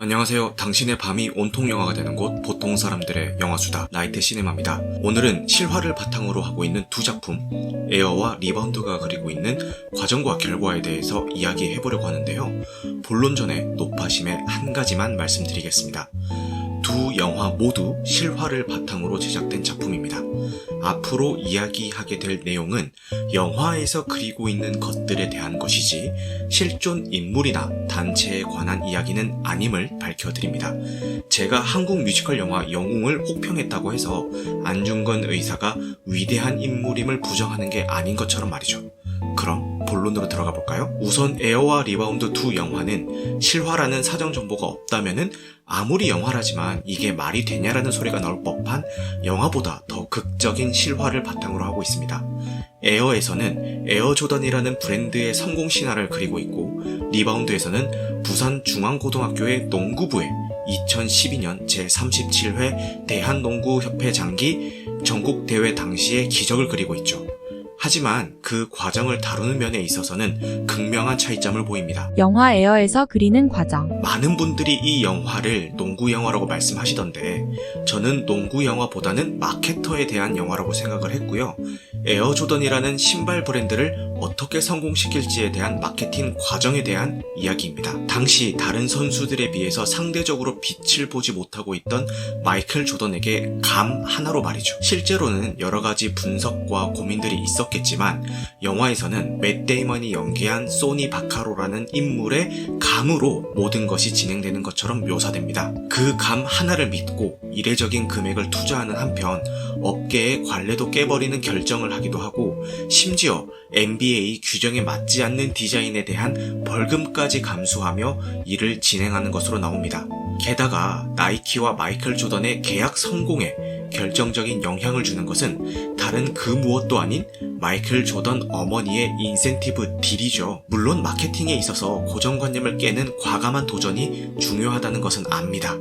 안녕하세요. 당신의 밤이 온통 영화가 되는 곳 보통 사람들의 영화수다 라이트 시네마입니다. 오늘은 실화를 바탕으로 하고 있는 두 작품 에어와 리바운드가 그리고 있는 과정과 결과에 대해서 이야기해보려고 하는데요. 본론 전에 높아심의 한 가지만 말씀드리겠습니다. 두 영화 모두 실화를 바탕으로 제작된 작품입니다. 앞으로 이야기하게 될 내용은 영화에서 그리고 있는 것들에 대한 것이지 실존 인물이나 단체에 관한 이야기는 아님을 밝혀드립니다. 제가 한국 뮤지컬 영화 영웅을 혹평했다고 해서 안중근 의사가 위대한 인물임을 부정하는 게 아닌 것처럼 말이죠. 그럼 본론으로 들어가 볼까요? 우선 에어와 리바운드 두 영화는 실화라는 사정 정보가 없다면은 아무리 영화라지만 이게 말이 되냐라는 소리가 나올 법한 영화보다 더 극적인 실화를 바탕으로 하고 있습니다. 에어에서는 에어조던이라는 브랜드의 성공 신화를 그리고 있고, 리바운드에서는 부산중앙고등학교의 농구부의 2012년 제37회 대한농구협회 장기 전국대회 당시의 기적을 그리고 있죠. 하지만 그 과정을 다루는 면에 있어서는 극명한 차이점을 보입니다. 영화 에어에서 그리는 과정. 많은 분들이 이 영화를 농구 영화라고 말씀하시던데 저는 농구 영화보다는 마케터에 대한 영화라고 생각을 했고요. 에어조던이라는 신발 브랜드를 어떻게 성공시킬지에 대한 마케팅 과정에 대한 이야기입니다. 당시 다른 선수들에 비해서 상대적으로 빛을 보지 못하고 있던 마이클 조던에게 감 하나로 말이죠. 실제로는 여러 가지 분석과 고민들이 있었겠지만 영화에서는 맷 데이먼이 연기한 소니 바카로라는 인물의 감으로 모든 것이 진행되는 것처럼 묘사됩니다. 그 감 하나를 믿고 이례적인 금액을 투자하는 한편 업계의 관례도 깨버리는 결정을 하기도 하고, 심지어 NBA 규정에 맞지 않는 디자인에 대한 벌금까지 감수하며 일을 진행하는 것으로 나옵니다. 게다가 나이키와 마이클 조던의 계약 성공에 결정적인 영향을 주는 것은 다른 그 무엇도 아닌 마이클 조던 어머니의 인센티브 딜이죠. 물론 마케팅에 있어서 고정관념을 깨는 과감한 도전이 중요하다는 것은 압니다.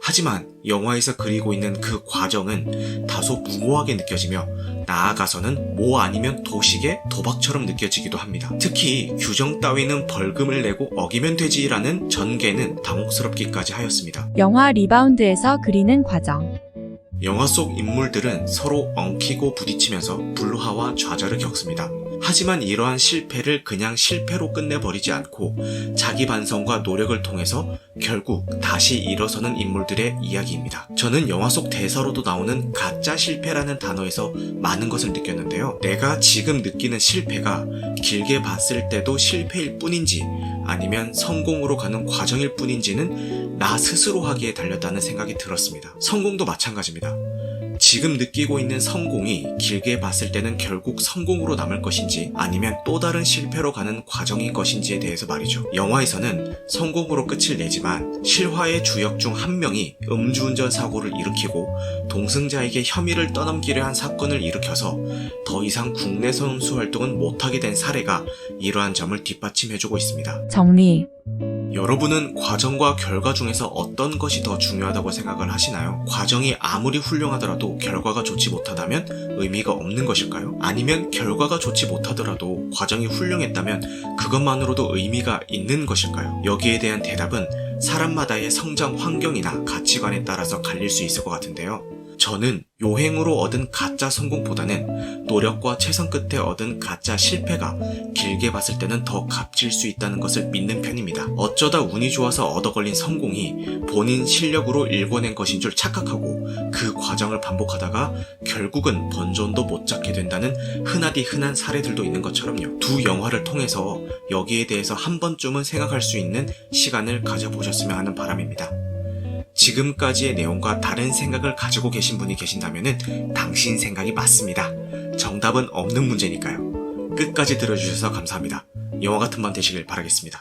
하지만 영화에서 그리고 있는 그 과정은 다소 무모하게 느껴지며 나아가서는 뭐 아니면 도식의 도박처럼 느껴지기도 합니다. 특히 규정 따위는 벌금을 내고 어기면 되지라는 전개는 당혹스럽기까지 하였습니다. 영화 리바운드에서 그리는 과정. 영화 속 인물들은 서로 엉키고 부딪히면서 불화와 좌절을 겪습니다. 하지만 이러한 실패를 그냥 실패로 끝내버리지 않고 자기 반성과 노력을 통해서 결국 다시 일어서는 인물들의 이야기입니다. 저는 영화 속 대사로도 나오는 가짜 실패라는 단어에서 많은 것을 느꼈는데요. 내가 지금 느끼는 실패가 길게 봤을 때도 실패일 뿐인지 아니면 성공으로 가는 과정일 뿐인지는 나 스스로 하기에 달렸다는 생각이 들었습니다. 성공도 마찬가지입니다. 지금 느끼고 있는 성공이 길게 봤을 때는 결국 성공으로 남을 것인지 아니면 또 다른 실패로 가는 과정인 것인지에 대해서 말이죠. 영화에서는 성공으로 끝을 내지만 실화의 주역 중 한 명이 음주운전 사고를 일으키고 동승자에게 혐의를 떠넘기려 한 사건을 일으켜서 더 이상 국내 선수 활동은 못하게 된 사례가 이러한 점을 뒷받침해주고 있습니다. 정리. 여러분은 과정과 결과 중에서 어떤 것이 더 중요하다고 생각을 하시나요? 과정이 아무리 훌륭하더라도 결과가 좋지 못하다면 의미가 없는 것일까요? 아니면 결과가 좋지 못하더라도 과정이 훌륭했다면 그것만으로도 의미가 있는 것일까요? 여기에 대한 대답은 사람마다의 성장 환경이나 가치관에 따라서 갈릴 수 있을 것 같은데요. 저는 요행으로 얻은 가짜 성공보다는 노력과 최선 끝에 얻은 가짜 실패가 길게 봤을 때는 더 값질 수 있다는 것을 믿는 편입니다. 어쩌다 운이 좋아서 얻어 걸린 성공이 본인 실력으로 일궈낸 것인 줄 착각하고 그 과정을 반복하다가 결국은 본전도 못 잡게 된다는 흔하디 흔한 사례들도 있는 것처럼요. 두 영화를 통해서 여기에 대해서 한 번쯤은 생각할 수 있는 시간을 가져보셨으면 하는 바람입니다. 지금까지의 내용과 다른 생각을 가지고 계신 분이 계신다면 당신 생각이 맞습니다. 정답은 없는 문제니까요. 끝까지 들어주셔서 감사합니다. 영화 같은 밤 되시길 바라겠습니다.